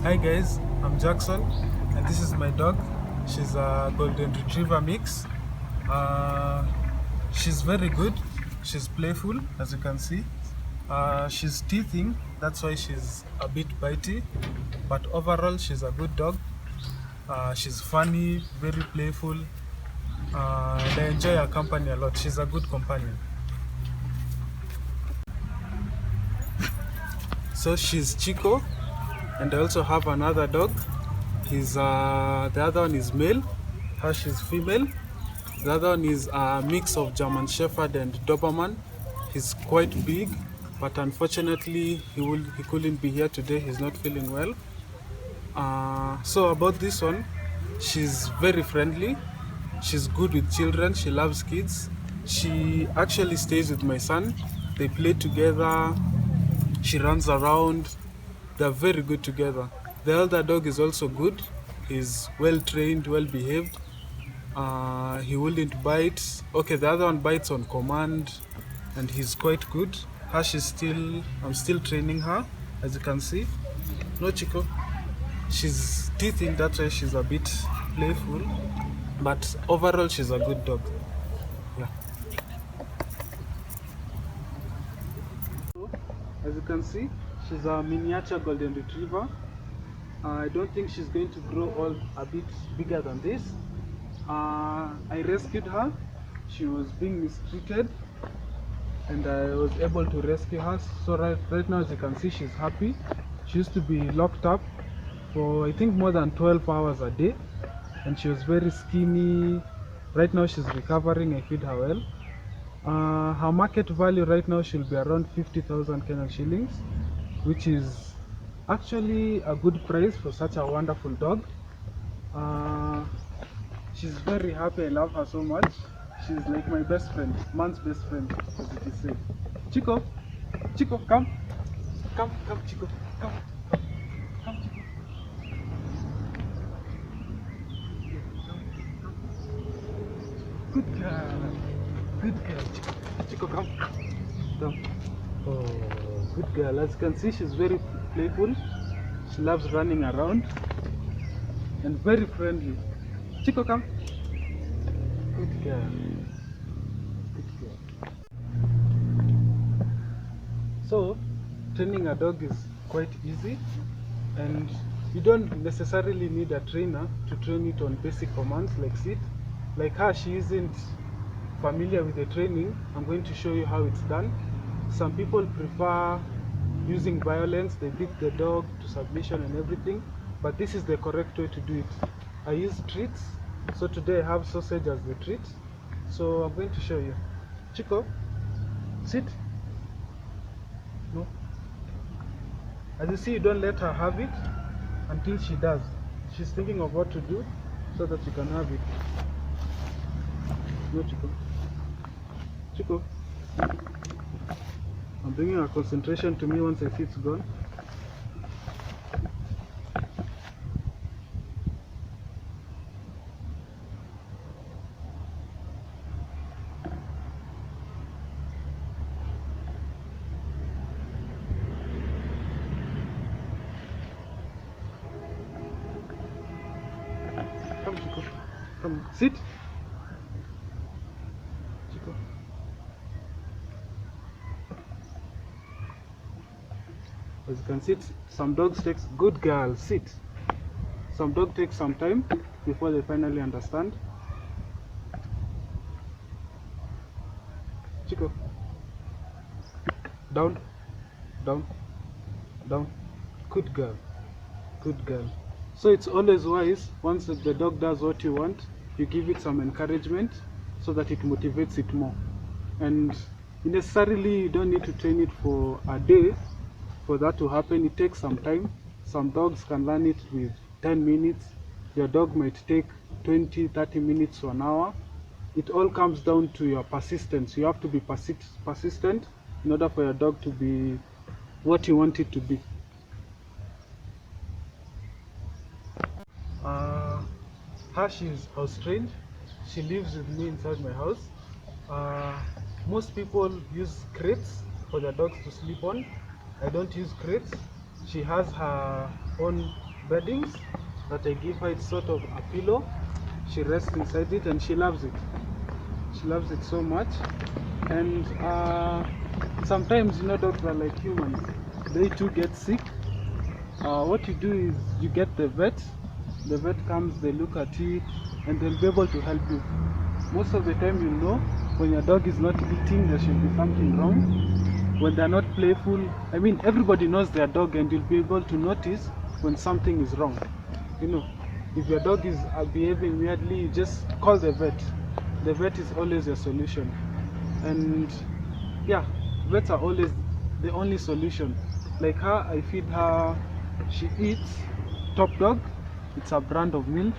Hi guys, I'm Jackson and this is my dog. She's a golden retriever mix. Uh, she's very good. She's playful, as you can see. She's teething, that's why she's a bit bitey. But overall, she's a good dog. She's funny, very playful, and I enjoy her company a lot. She's a good companion. So she's Chico, and I also have another dog. The other one is male. Her she's female. The other one is a mix of German Shepherd and Doberman. He's quite big, but unfortunately he couldn't be here today. He's not feeling well. So about this one, she's very friendly. She's good with children. She loves kids. She actually stays with my son. They play together. She runs around. They're very good together. The elder dog is also good. He's well trained, well behaved. He wouldn't bite. Okay, the other one bites on command, and he's quite good. I'm still training her, as you can see. No, Chico. She's teething, that's why she's a bit playful. But overall, she's a good dog. Yeah. As you can see, she's a miniature golden retriever. I don't think she's going to grow all a bit bigger than this. I rescued her. She was being mistreated and I was able to rescue her. So right now, as you can see, she's happy. She used to be locked up for I think more than 12 hours a day, and she was very skinny. Right now she's recovering. I feed her well. Her market value right now should be around 50,000 Kenyan shillings, which is actually a good price for such a wonderful dog. She's very happy. I love her so much. She's like my best friend, man's best friend, as it is said. Chico, Chico, come, Chico, come, come, Chico. Good girl, good girl, Chico. Chico, come, come. Oh, good girl. As you can see, she's very playful. She loves running around and very friendly. Chico, come. Good girl. Good girl. So, training a dog is quite easy, and you don't necessarily need a trainer to train it on basic commands like sit. Like her, she isn't familiar with the training. I'm going to show you how it's done. Some people prefer using violence. They beat the dog to submission and everything, but this is the correct way to do it. I use treats. So today I have sausage as the treat. So I'm going to show you. Chico, sit. No. As you see, you don't let her have it until she does. She's thinking of what to do so that you can have it. No, Chico. Chico. I'm bringing her concentration to me once I see it's gone. Come, Chico. Come, sit. Chico. As you can see, some dogs take good girl, sit. Some dogs take some time before they finally understand. Chico. Down, down, down. Good girl. Good girl. So it's always wise, once the dog does what you want, you give it some encouragement so that it motivates it more. And necessarily you don't need to train it for a day for that to happen. It takes some time. Some dogs can learn it with 10 minutes. Your dog might take 20, 30 minutes to an hour. It all comes down to your persistence. You have to be persistent in order for your dog to be what you want it to be. She is house trained. She lives with me inside my house. Most people use crates for their dogs to sleep on. I don't use crates. She has her own beddings that I give her. It's sort of a pillow. She rests inside it and she loves it. She loves it so much. And sometimes, you know, dogs are like humans. They too get sick. What you do is you get the vet. The vet comes, they look at it, and they'll be able to help you. Most of the time, you know, when your dog is not eating, there should be something wrong. When they're not playful, I mean, everybody knows their dog, and you'll be able to notice when something is wrong. You know, if your dog is behaving weirdly, you just call the vet. The vet is always your solution. And yeah, vets are always the only solution. Like her, I feed her, she eats Top Dog. It's a brand of milk.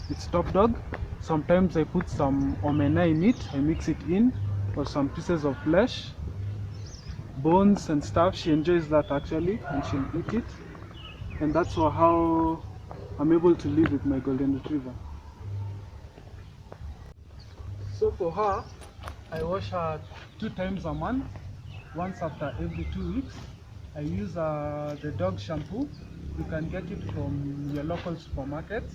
It's Top Dog. Sometimes I put some omena in it, I mix it in, or some pieces of flesh, bones and stuff. She enjoys that actually, and she'll eat it. And that's how I'm able to live with my golden retriever. So for her, I wash her 2 times a month, once after every 2 weeks. I use the dog shampoo. You can get it from your local supermarkets.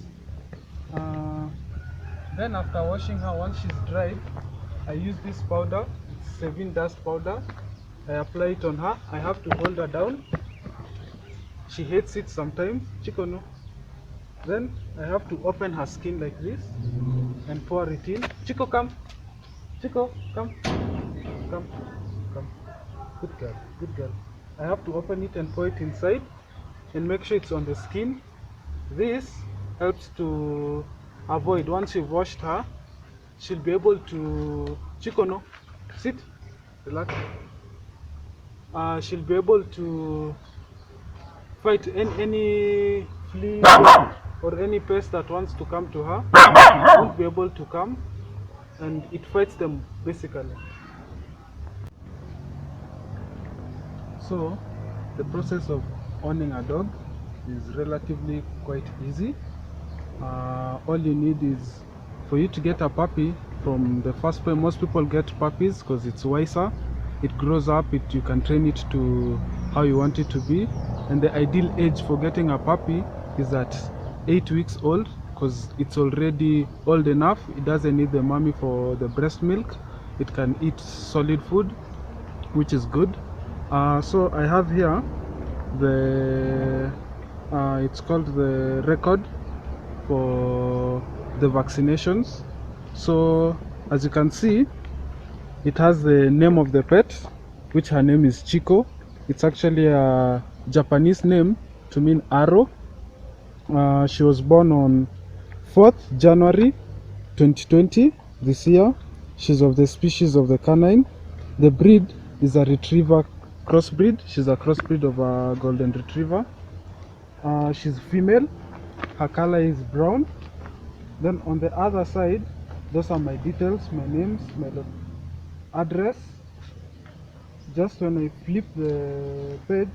Then after washing her, once she's dried, I use this powder. It's Sevin dust powder. I apply it on her. I have to hold her down. She hates it sometimes. Chico, no. Then I have to open her skin like this and pour it in. Chico, come. Chico, come. Come. Come. Good girl. Good girl. I have to open it and pour it inside and make sure it's on the skin. This helps to avoid, once you've washed her, she'll be able to, Chico, no, sit, relax. She'll be able to fight any flea or any pest that wants to come to her. Won't be able to come, and it fights them basically. So the process of owning a dog is relatively quite easy. All you need is for you to get a puppy. From the first place, most people get puppies because it's wiser. It grows up, you can train it to how you want it to be. And the ideal age for getting a puppy is at 8 weeks old, because it's already old enough. It doesn't need the mommy for the breast milk. It can eat solid food, which is good. So I have here the it's called the record for the vaccinations. So as you can see, it has the name of the pet, which her name is Chico. It's actually a Japanese name to mean arrow. She was born on 4th January 2020 this year. She's of the species of the canine. The breed is a retriever crossbreed. She's a crossbreed of a golden retriever. She's female. Her color is brown. Then on the other side, those are my details, my names, my address. Just when I flip the page,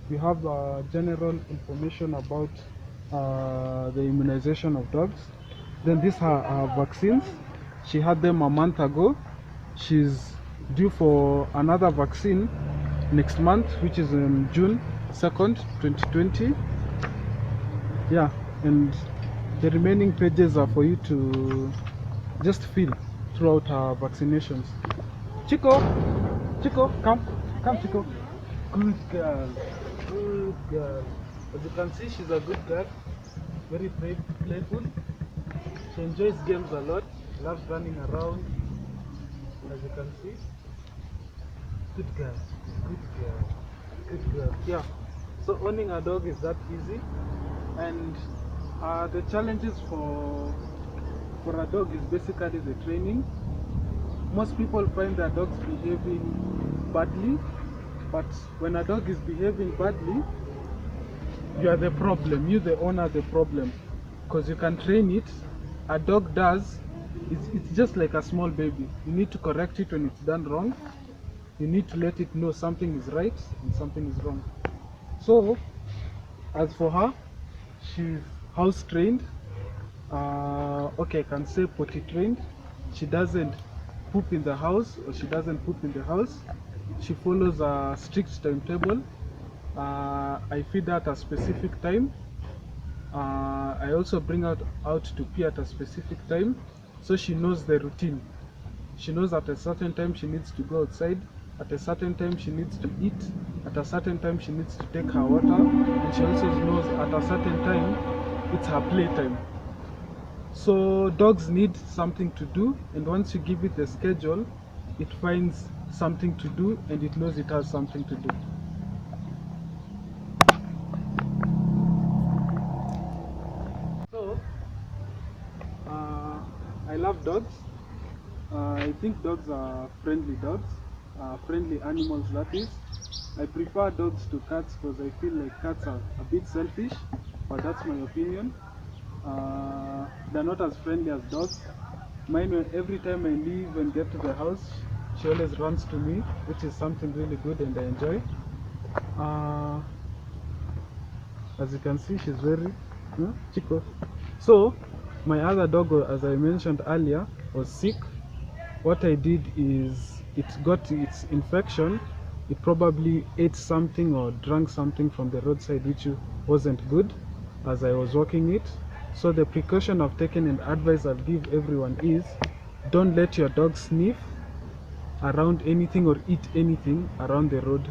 we have general information about the immunization of dogs. Then these are vaccines. She had them a month ago. She's due for another vaccine next month, which is on June 2nd, 2020. Yeah, and the remaining pages are for you to just fill throughout her vaccinations. Chico, Chico, come, Chico. Good girl, good girl. As you can see, she's a good girl, very playful. She enjoys games a lot, loves running around, as you can see. Good girl, good girl, good girl. Yeah, so owning a dog is that easy. And the challenges for a dog is basically the training. Most people find their dogs behaving badly, but when a dog is behaving badly, you are the problem. You, the owner, are the problem, because you can train it. A dog does, it's just like a small baby. You need to correct it when it's done wrong. You need to let it know something is right and something is wrong. So as for her, she's house trained. Okay, I can say potty trained. She doesn't poop in the house, or she doesn't poop in the house. She follows a strict timetable. I feed her at a specific time. I also bring her out to pee at a specific time, so she knows the routine. She knows at a certain time she needs to go outside, at a certain time she needs to eat, at a certain time she needs to take her water, and she also knows at a certain time it's her playtime. So dogs need something to do, and once you give it a schedule, it finds something to do and it knows it has something to do. So I love dogs. I think dogs are friendly dogs, friendly animals that is. I prefer dogs to cats because I feel like cats are a bit selfish, but that's my opinion. They're not as friendly as dogs. Mine, every time I leave and get to the house, she always runs to me, which is something really good and I enjoy. Uh, as you can see, she's very Chico. So my other dog, as I mentioned earlier, was sick. What I did is it got its infection. It probably ate something or drank something from the roadside which wasn't good as I was walking it. So the precaution I've taken and advice I'll give everyone is don't let your dog sniff around anything or eat anything around the road.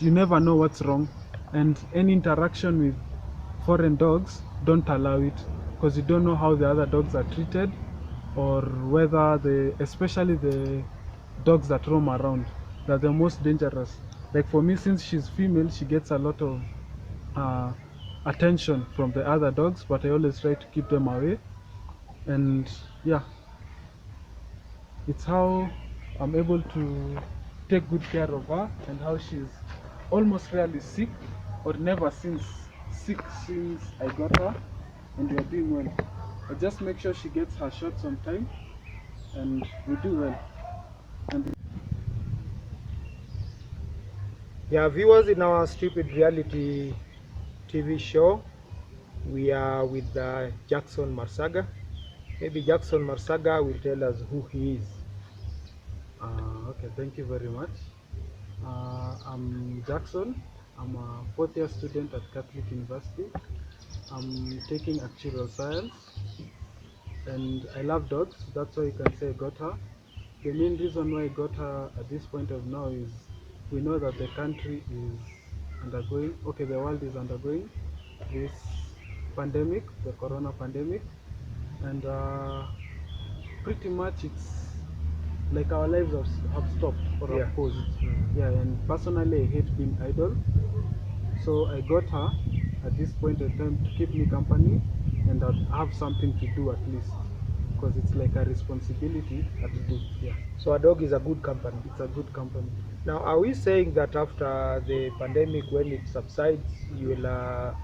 You never know what's wrong, and any interaction with foreign dogs, don't allow it, because you don't know how the other dogs are treated, or whether especially the dogs that roam around, they're the most dangerous. Like for me, since she's female, she gets a lot of uh, attention from the other dogs, but I always try to keep them away. And yeah, it's how I'm able to take good care of her, and how she's almost rarely sick, or never since sick since I got her, and we are doing well. I just make sure she gets her shots on time, and we do well. And Yeah, viewers, in our stupid reality TV show, we are with Jackson Marsaga. Maybe Jackson Marsaga will tell us who he is. okay, thank you very much. I'm Jackson. I'm a fourth year student at Catholic University. I'm taking actuarial science, and I love dogs. That's why you can say I got her. The main reason why I got her at this point of now is we know that the country is undergoing, okay, the world is undergoing this pandemic, the corona pandemic, and pretty much it's like our lives have stopped or Yeah. have paused. Yeah, and personally I hate being idle, so I got her at this point in time to keep me company and I'd have something to do at least, because it's like a responsibility at do. Yeah, So a dog is a good company. it's a good company. Now, are we saying that after the pandemic, when it subsides, you will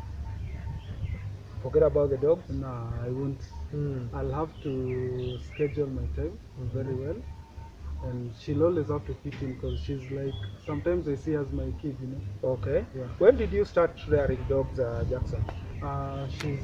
forget about the dogs? Nah, I won't. Mm. I'll have to schedule my time very well, and she'll always have to fit in because she's like, sometimes I see her as my kid, you know. Okay. Yeah. When did you start rearing dogs, Jackson? She's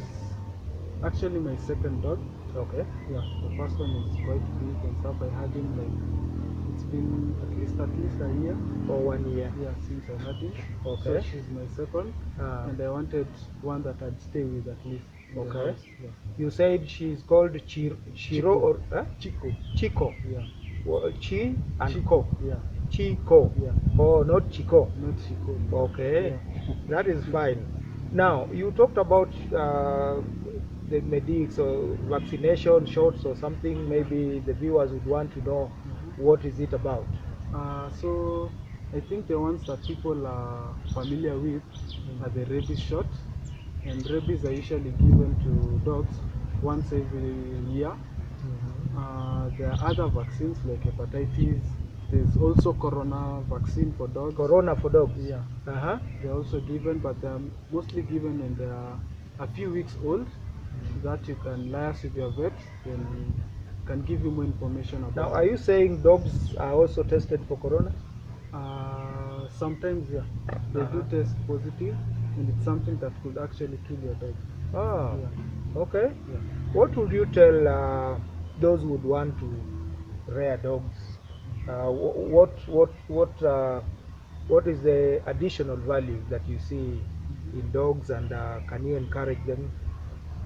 actually my second dog. Okay. Yeah, the first one is quite big and stuff. I had him like, it's been at least a year. For 1 year. Yeah, since I had him. Okay. So she's my second, and I wanted one that I'd stay with at least. Okay. Yeah. You said she's called Chiro or Chico. Chico. Yeah. Well, Chi and Chico. Ko. Yeah. Chico. Yeah. Oh, not Chico. Not Chico. Okay, Yeah. that is fine. Now, you talked about the medics or vaccination shots or something. Maybe the viewers would want to know what is it about. So I think the ones that people are familiar with are the rabies shot, and rabies are usually given to dogs once every year. There are other vaccines like hepatitis. There's also corona vaccine for dogs. Corona for dogs. Yeah. Uh-huh. They're also given, but they're mostly given when they are a few weeks old, that you can liaise with your vet, then can give you more information about. Now, are you saying dogs are also tested for corona? Sometimes, yeah, they do test positive, and it's something that could actually kill your dog. Ah, Yeah. okay. Yeah. What would you tell those who would want to rear dogs? What is the additional value that you see in dogs, and can you encourage them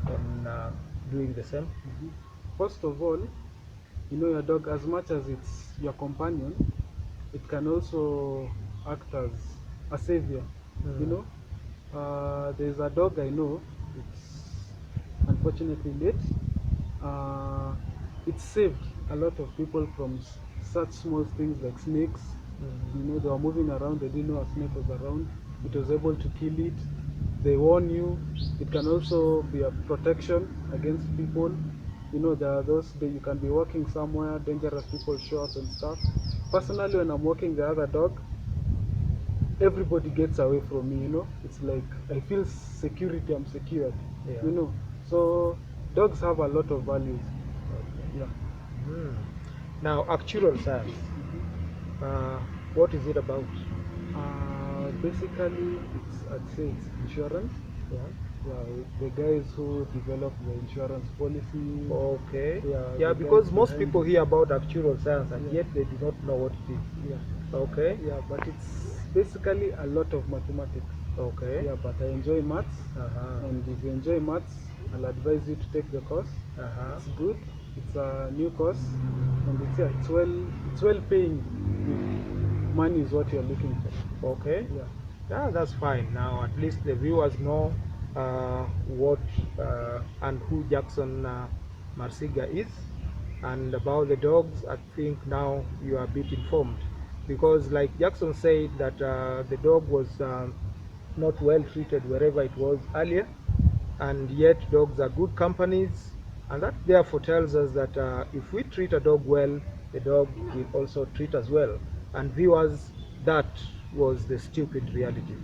on doing the same? First of all, you know, your dog, as much as it's your companion, it can also act as a savior. You Mm. know, there's a dog I know. It's unfortunately late. Uh, it saved a lot of people from such small things like snakes. You know, they were moving around, they didn't know a snake was around. It was able to kill it. They warn you. It can also be a protection against people. You know, there are those that you can be walking somewhere, dangerous people show up and stuff. Personally, when I'm walking the other dog, everybody gets away from me, you know. It's like I feel security, I'm secured, Yeah. you know. So dogs have a lot of values. Okay. Yeah. Mm. Now, actuarial science. Uh, what is it about? Basically, I'd say it's insurance. Yeah. Yeah, the guys who develop the insurance policies. Okay. Yeah, Yeah, the guys because most behind people it. hear about actuarial science and Yeah, yet they do not know what it is. yeah, Okay. yeah. But it's basically a lot of mathematics. Okay. Yeah, but I enjoy maths, Uh-huh. and if you enjoy maths, I'll advise you to take the course. Uh-huh. It's good. It's a new course, and it's well paying. If money is what you're looking for. Okay. Yeah. Yeah, that's fine. Now at least the viewers know what and who Jackson Marsiga is, and about the dogs. I think now you are a bit informed, because like Jackson said that the dog was not well treated wherever it was earlier, and yet dogs are good companies, and that therefore tells us that if we treat a dog well, the dog will also treat us well. And viewers, that was the stupid reality.